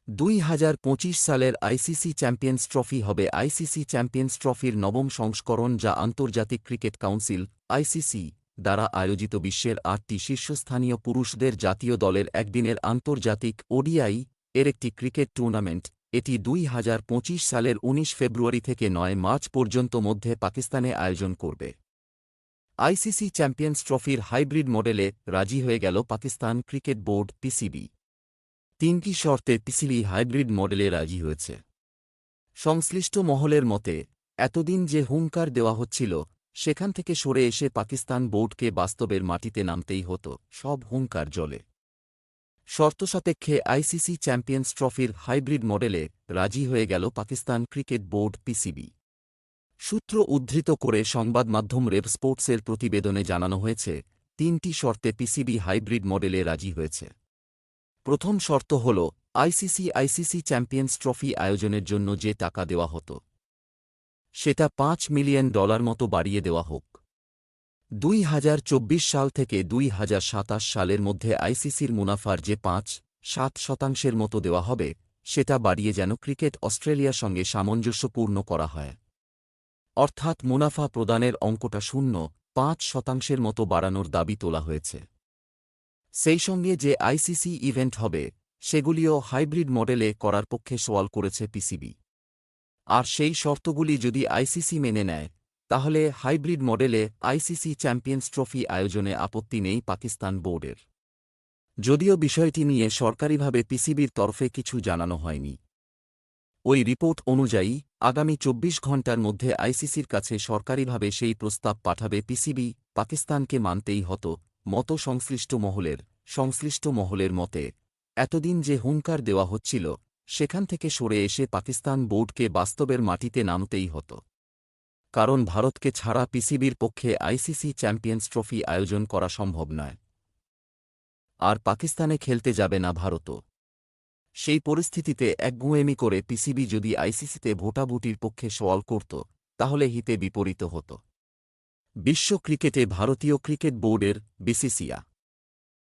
2025 সালের ICC champions trophy হবে ICC champions ট্রফির নবম সংস্করণ, যা আন্তর্জাতিক ক্রিকেট কাউন্সিল আইসিসি দ্বারা আয়োজিত বিশ্বের 8টি শীর্ষস্থানীয় পুরুষদের জাতীয় দলের একদিনের আন্তর্জাতিক ওডিআই এর একটি ক্রিকেট টুর্নামেন্ট। এটি 2025 সালের 19 ফেব্রুয়ারি থেকে 9 মার্চ পর্যন্ত মধ্যে পাকিস্তানে আয়োজন করবে। আইসিসি চ্যাম্পিয়ন্স ট্রফির হাইব্রিড মডেলে রাজি হয়ে গেল পাকিস্তান ক্রিকেট বোর্ড পিসিবি। 3টি শর্তে পিসিবি হাইব্রিড মডেলে রাজি হয়েছে। সংশ্লিষ্ট মহলের মতে, এতদিন যে হুঙ্কার দেওয়া হচ্ছিল সেখান থেকে সরে এসে পাকিস্তান বোর্ডকে বাস্তবের মাটিতে নামতেই হতো, সব হুঙ্কার জলে। শর্তসাপেক্ষে আইসিসি চ্যাম্পিয়ন্স ট্রফির হাইব্রিড মডেলে রাজি হয়ে গেল পাকিস্তান ক্রিকেট বোর্ড পিসিবি। সূত্র উদ্ধৃত করে সংবাদমাধ্যম রেভ স্পোর্টসের প্রতিবেদনে জানানো হয়েছে, 3টি শর্তে পিসিবি হাইব্রিড মডেলে রাজি হয়েছে। প্রথম শর্ত হল আইসিসি চ্যাম্পিয়ন্স ট্রফি আয়োজনের জন্য যে টাকা দেওয়া হতো সেটা $5 মিলিয়ন মতো বাড়িয়ে দেওয়া হোক। 2024 সাল থেকে 2027 সালের মধ্যে আইসিসির মুনাফার যে 5-7% মতো দেওয়া হবে সেটা বাড়িয়ে যেন ক্রিকেট অস্ট্রেলিয়ার সঙ্গে সামঞ্জস্যপূর্ণ করা হয়। অর্থাৎ মুনাফা প্রদানের অঙ্কটা 0.5% মতো বাড়ানোর দাবি তোলা হয়েছে। সেই সঙ্গে যে আইসিসি ইভেন্ট হবে সেগুলিও হাইব্রিড মডেলে করার পক্ষে সওয়াল করেছে পিসিবি। আর সেই শর্তগুলি যদি আইসিসি মেনে নেয় তাহলে হাইব্রিড মডেলে আইসিসি চ্যাম্পিয়ন্স ট্রফি আয়োজনে আপত্তি নেই পাকিস্তান বোর্ডের। যদিও বিষয়টি নিয়ে সরকারিভাবে পিসিবির তরফে কিছু জানানো হয়নি। ওই রিপোর্ট অনুযায়ী আগামী 24 ঘণ্টার মধ্যে আইসিসির কাছে সরকারিভাবে সেই প্রস্তাব পাঠাবে পিসিবি। পাকিস্তানকে মানতেই হতো সংশ্লিষ্ট মহলের মতে, এতদিন যে হুঙ্কার দেওয়া হচ্ছিল সেখান থেকে সরে এসে পাকিস্তান বোর্ডকে বাস্তবের মাটিতে নামতেই হতো। কারণ ভারতকে ছাড়া পিসিবির পক্ষে আইসিসি চ্যাম্পিয়ন্স ট্রফি আয়োজন করা সম্ভব নয়। আর পাকিস্তানে খেলতে যাবে না ভারতও। সেই পরিস্থিতিতে একগুঁয়েমি করে পিসিবি যদি আইসিসিতে ভোটাভুটির পক্ষে সওয়াল করত তাহলে হিতে বিপরীত হতো। বিশ্ব ক্রিকেটে ভারতীয় ক্রিকেট বোর্ডের বিসিসিআই